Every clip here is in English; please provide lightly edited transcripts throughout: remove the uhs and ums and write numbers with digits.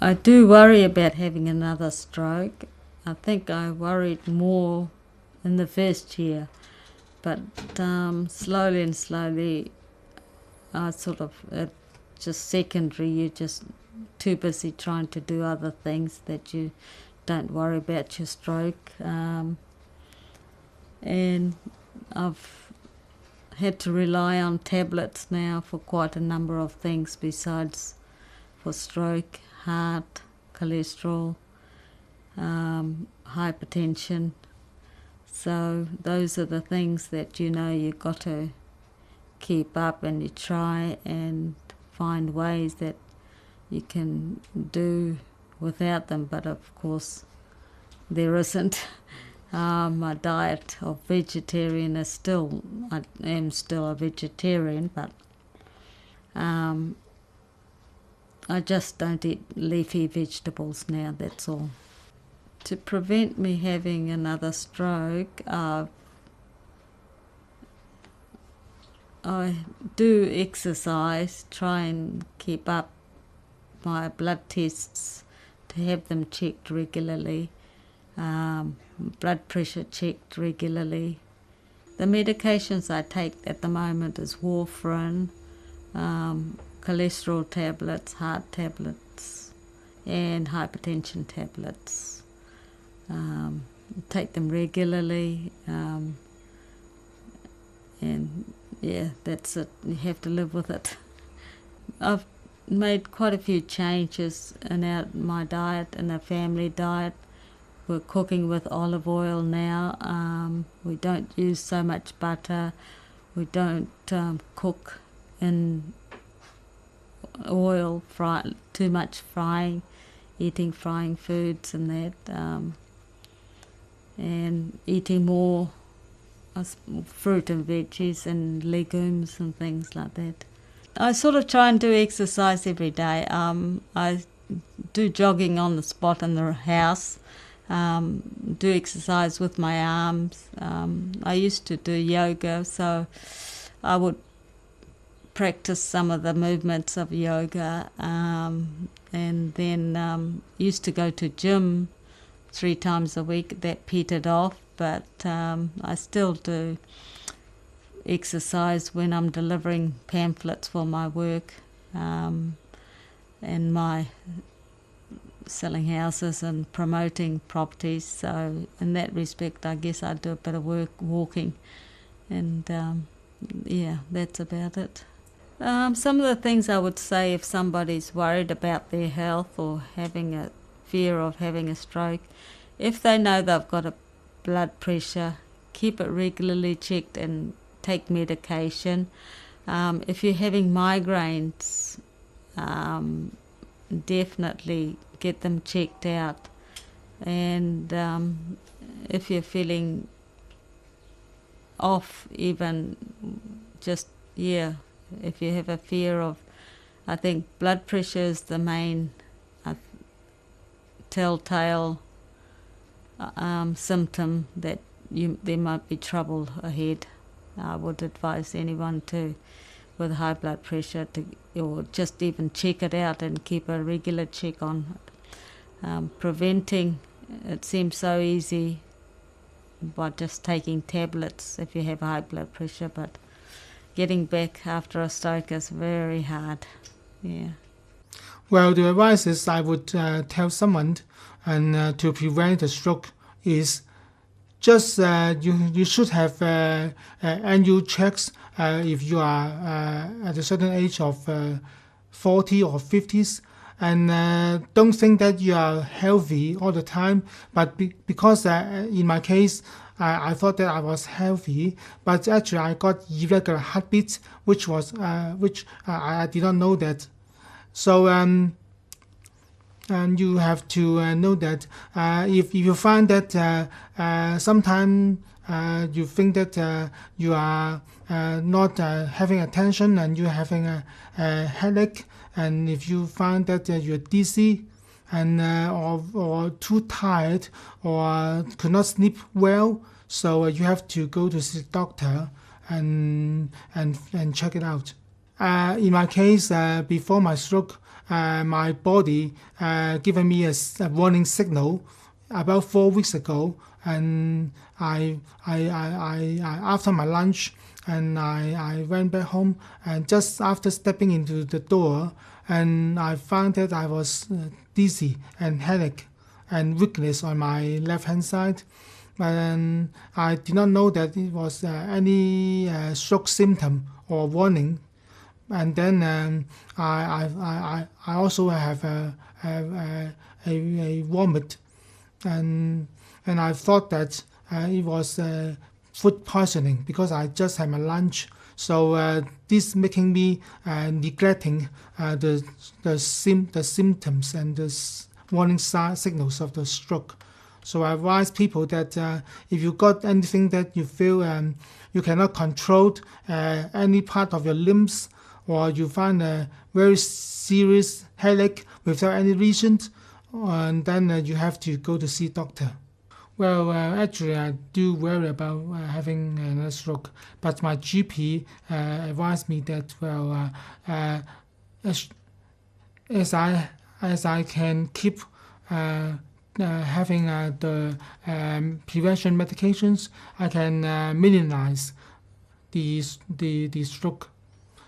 I do worry about having another stroke. I think I worried more in the first year, but slowly and slowly, I sort of just secondary. You're just too busy trying to do other things that you don't worry about your stroke. And I've had to rely on tablets now for quite a number of things besides for stroke, heart, cholesterol, hypertension. So those are the things that you've got to keep up, and you try and find ways that you can do without them, but of course there isn't. My diet of vegetarian is still, I am still a vegetarian, but I just don't eat leafy vegetables now, that's all. To prevent me having another stroke, I do exercise, try and keep up my blood tests to have them checked regularly, blood pressure checked regularly. The medications I take at the moment is warfarin, cholesterol tablets, heart tablets, and hypertension tablets. Take them regularly, and yeah, that's it. You have to live with it. I've made quite a few changes in my diet and the family diet. We're cooking with olive oil now. We don't use so much butter. We don't cook in oil, too much frying, eating frying foods and that, and eating more fruit and veggies and legumes and things like that. I sort of try and do exercise every day. I do jogging on the spot in the house, do exercise with my arms. I used to do yoga, so I would practice some of the movements of yoga, and then used to go to gym 3 times a week. That petered off, but I still do exercise when I'm delivering pamphlets for my work, and my selling houses and promoting properties. So in that respect, I guess I do a bit of walking, and yeah, that's about it. Some of the things I would say if somebody's worried about their health or having a fear of having a stroke, if they know they've got a blood pressure, keep it regularly checked and take medication. If you're having migraines, definitely get them checked out. And if you're feeling off, even just, if you have a fear of, I think blood pressure is the main telltale symptom that there might be trouble ahead. I would advise anyone with high blood pressure or just even check it out and keep a regular check on it. Preventing, it seems so easy by just taking tablets if you have high blood pressure, but getting back after a stroke is very hard. Yeah. Well, the advice is I would tell someone and to prevent a stroke is just you should have annual checks if you are at a certain age of 40 or 50s, and don't think that you are healthy all the time, but because in my case I thought that I was healthy, but actually I got irregular heartbeats, which I did not know that. So and you have to know that if you find that sometimes you think that you are not having attention and you're having a headache, and if you find that you're dizzy and or too tired or could not sleep well, so you have to go to see the doctor and check it out. In my case, before my stroke, my body given me a warning signal about 4 weeks ago, and I after my lunch, and I went back home, and just after stepping into the door, and I found that I was dizzy and headache and weakness on my left hand side, and I did not know that it was any stroke symptom or warning. And then I also have a vomit, and I thought that it was food poisoning because I just had my lunch. So this making me neglecting the symptoms and the warning signals of the stroke. So I advise people that if you got anything that you feel you cannot control any part of your limbs, or you find a very serious headache without any reason, and then you have to go to see doctor. Well, actually, I do worry about having a stroke, but my GP advised me that, well, as I can keep having the prevention medications, I can minimize the stroke.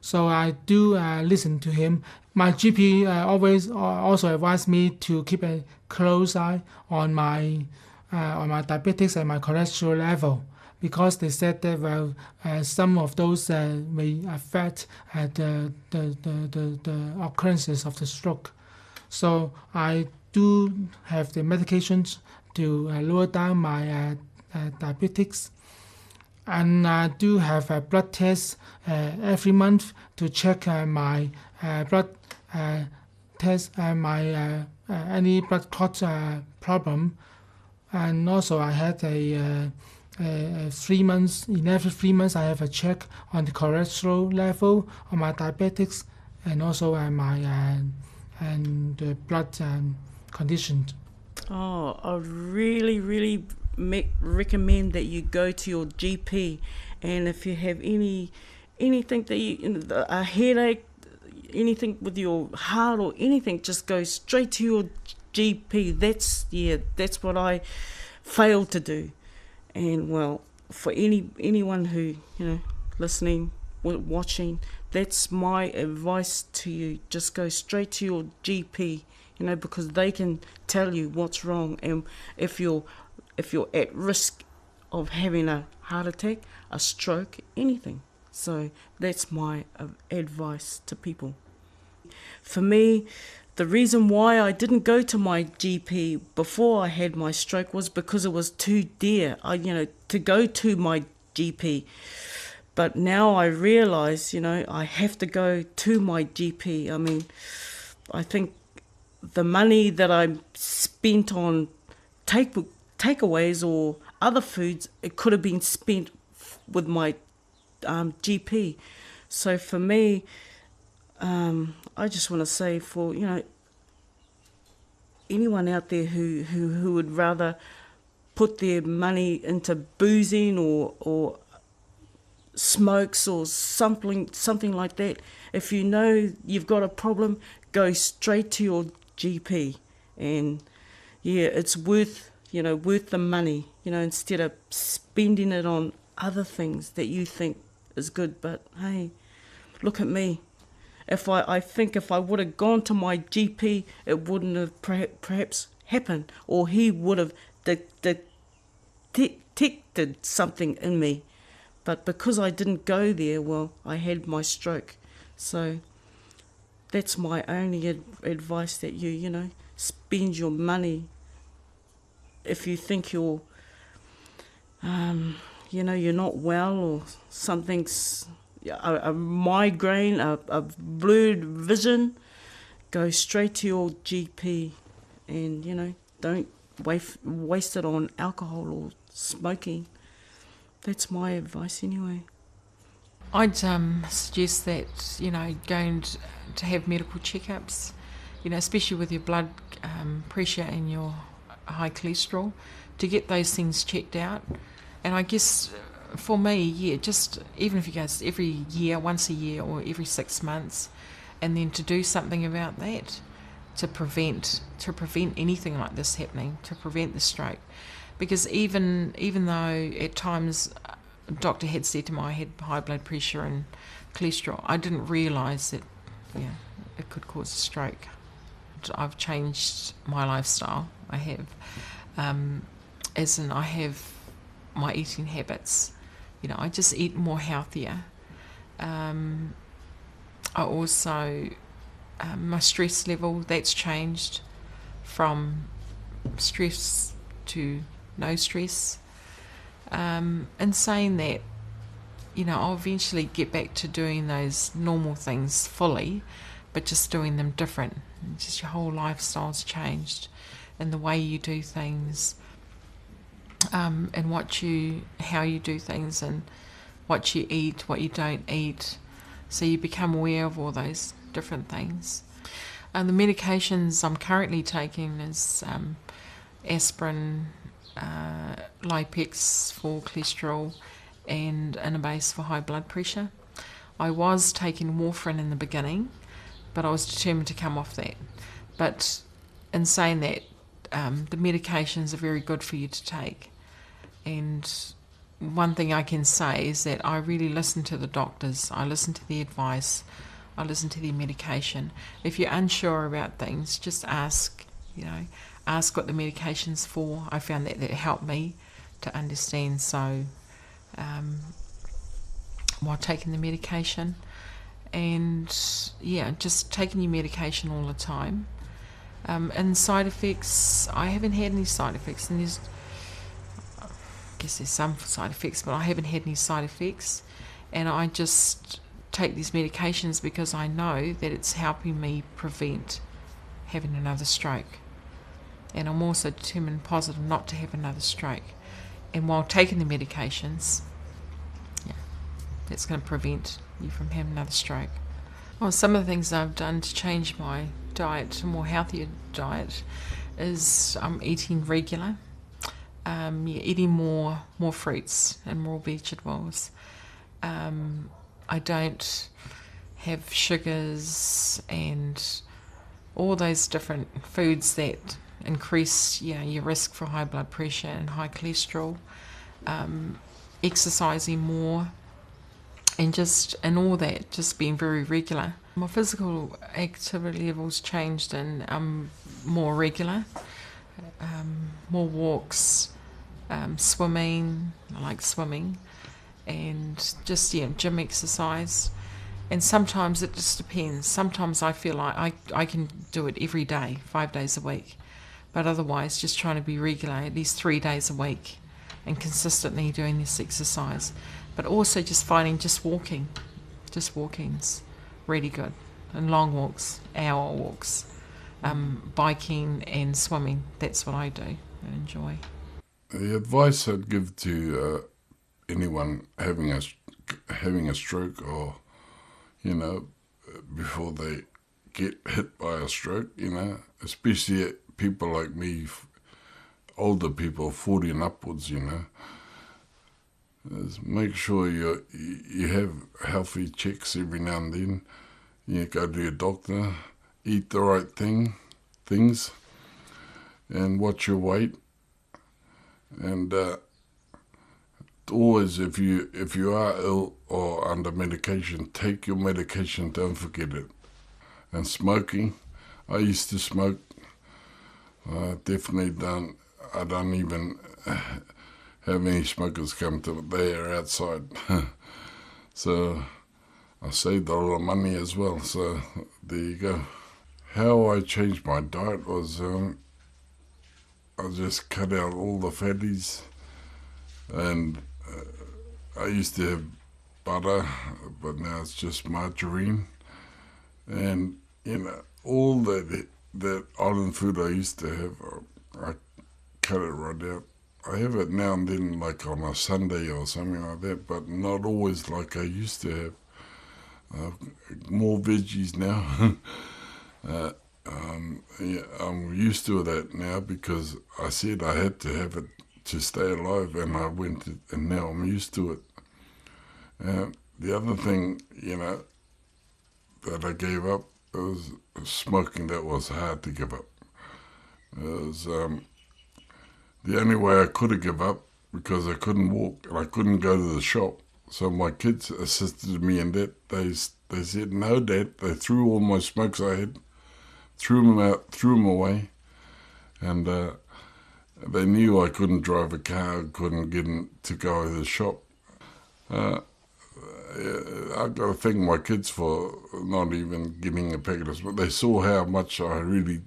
So I do listen to him. My GP always also advised me to keep a close eye on my diabetes and my cholesterol level, because they said that, well, some of those may affect the occurrences of the stroke. So I do have the medications to lower down my diabetes. And I do have a blood test every month to check my blood test and my any blood clot problem. And also I had a 3 months, in every 3 months I have a check on the cholesterol level, on my diabetics, and also my and the blood condition. Oh, I really recommend that you go to your GP, and if you have anything that a headache, anything with your heart or anything, just go straight to your GP. That's what I failed to do. And well, for anyone who listening, watching, that's my advice to you. Just go straight to your GP, because they can tell you what's wrong, and if you're at risk of having a heart attack, a stroke, anything. So that's my advice to people. For me, the reason why I didn't go to my GP before I had my stroke was because it was too dear, to go to my GP. But now I realise, I have to go to my GP. I mean, I think the money that I spent on takeaways or other foods, it could have been spent with my GP. So for me, I just want to say, for anyone out there who would rather put their money into boozing or smokes or something like that, if you know you've got a problem, go straight to your GP. And it's worth the money, instead of spending it on other things that you think is good. But hey, look at me. I think if I would have gone to my GP, it wouldn't have perhaps happened, or he would have detected something in me. But because I didn't go there, well, I had my stroke. So that's my only advice, that you spend your money if you think you're you're not well, or something's a migraine, a blurred vision. Go straight to your GP, and don't waste it on alcohol or smoking. That's my advice anyway. I'd suggest that, going to have medical checkups, especially with your blood pressure and your high cholesterol, to get those things checked out. And I guess for me, yeah, just even if you go every year, once a year or every 6 months, and then to do something about that to prevent anything like this happening, to prevent the stroke. Because even though at times a doctor had said to me I had high blood pressure and cholesterol, I didn't realise that it could cause a stroke. I've changed my lifestyle. I have, as in I have my eating habits. I just eat more healthier. I also, my stress level, that's changed from stress to no stress. And saying that, I'll eventually get back to doing those normal things fully, but just doing them different. Just your whole lifestyle's changed, and the way you do things, and how you do things, and what you eat, what you don't eat. So you become aware of all those different things. And the medications I'm currently taking is aspirin, Lipex for cholesterol, and Inabase for high blood pressure. I was taking warfarin in the beginning, but I was determined to come off that. But in saying that, the medications are very good for you to take. And one thing I can say is that I really listen to the doctors. I listen to the advice. I listen to their medication. If you're unsure about things, just ask, ask what the medication's for. I found that helped me to understand. So while taking the medication, and just taking your medication all the time. And side effects, I haven't had any side effects, and I guess there's some side effects, but I haven't had any side effects. And I just take these medications because I know that it's helping me prevent having another stroke. And I'm also determined positive not to have another stroke. And while taking the medications, that's going to prevent you from having another stroke. Well, some of the things I've done to change my diet to a more healthier diet is I'm eating regular, eating more fruits and more vegetables. I don't have sugars and all those different foods that increase your risk for high blood pressure and high cholesterol. Exercising more, and all that, just being very regular. My physical activity levels changed, and I'm more regular, more walks, swimming. I like swimming, and just gym exercise. And sometimes it just depends. Sometimes I feel like I can do it every day, 5 days a week, but otherwise just trying to be regular, at least 3 days a week, and consistently doing this exercise. But also just finding walking's really good, and long walks, hour walks, biking and swimming. That's what I do and enjoy. The advice I'd give to anyone having a stroke, or before they get hit by a stroke, especially people like me, older people, 40 and upwards, is make sure you have healthy checks every now and then. You go to your doctor, eat the right things, and watch your weight. And always, if you are ill or under medication, take your medication. Don't forget it. And smoking, I used to smoke. Definitely don't. I don't even have any smokers come to it. They are outside. So I saved a lot of money as well. So there you go. How I changed my diet was I just cut out all the fatties, and I used to have butter, but now it's just margarine, and all that island food I used to have, I cut it right out. I have it now and then, like on a Sunday or something like that, but not always like I used to have. More veggies now. I'm used to that now because I said I had to have it to stay alive, and I went, and now I'm used to it. And the other thing, that I gave up was smoking. That was hard to give up. It was the only way I could have given up, because I couldn't walk and I couldn't go to the shop. So my kids assisted me in that. They said, no, Dad. They threw all my smokes I had, threw them out, threw them away. And they knew I couldn't drive a car, couldn't get in to go to the shop. I've got to thank my kids for not even giving a packet of smoke. They saw how much I really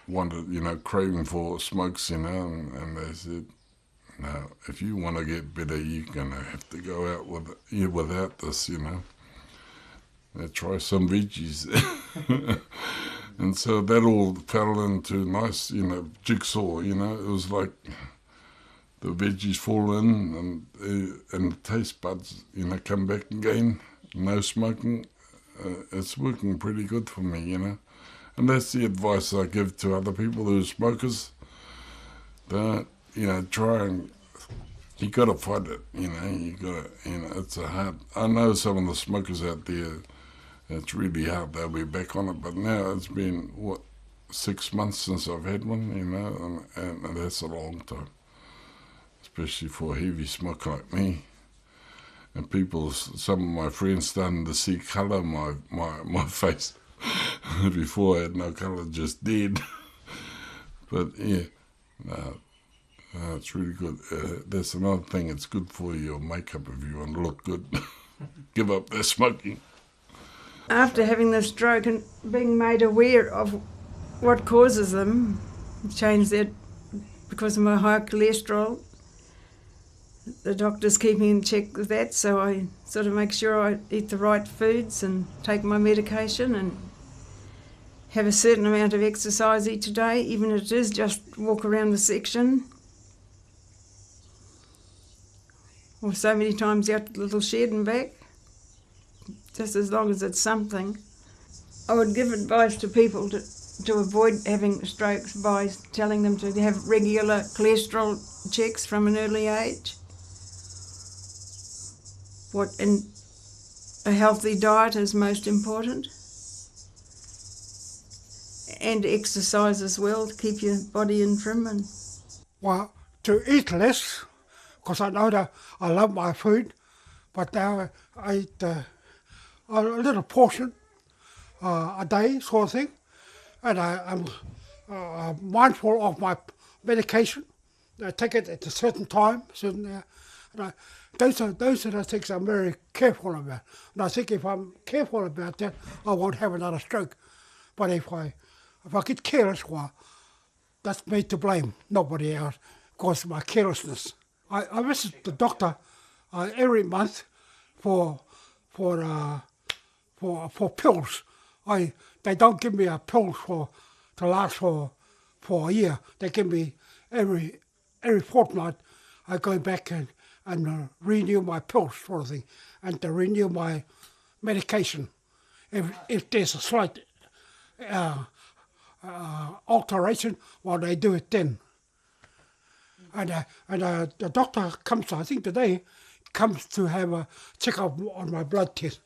wanted, craving for smokes, and they said, no, if you want to get better, you're going to have to go out without this, Try some veggies. And so that all fell into nice, jigsaw, It was like the veggies fall in and the taste buds, come back again. No smoking. It's working pretty good for me, And that's the advice I give to other people who are smokers. Don't, try and, you got to fight it, you got to, it's a hard, I know some of the smokers out there, it's really hard, they'll be back on it, but now it's been, 6 months since I've had one, and that's a long time, especially for a heavy smoker like me. And some of my friends starting to see colour in my face. Before I had no colour, just dead. But yeah, no, it's really good. That's another thing, it's good for your makeup if you want to look good. Give up that smoking. After having the stroke and being made aware of what causes them, changed that because of my high cholesterol. The doctor's keeping in check with that, so I sort of make sure I eat the right foods and take my medication and have a certain amount of exercise each day, even if it is just walk around the section. Or so many times out to the little shed and back, just as long as it's something. I would give advice to people to avoid having strokes by telling them to have regular cholesterol checks from an early age. And a healthy diet is most important. And exercise as well to keep your body in trim. Well, to eat less, because I know that I love my food, but now I eat a little portion a day, sort of thing, and I'm mindful of my medication. I take it at a certain time, those are the things I'm very careful about. And I think if I'm careful about that, I won't have another stroke. But if I get careless, well, that's me to blame, nobody else, because of my carelessness. I visit the doctor every month for pills. They don't give me a pill to last for a year. They give me every fortnight. I go back and renew my pills, sort of thing, and to renew my medication. If there's a slight alteration, well, they do it then. And the doctor comes, I think today, comes to have a check-up on my blood test.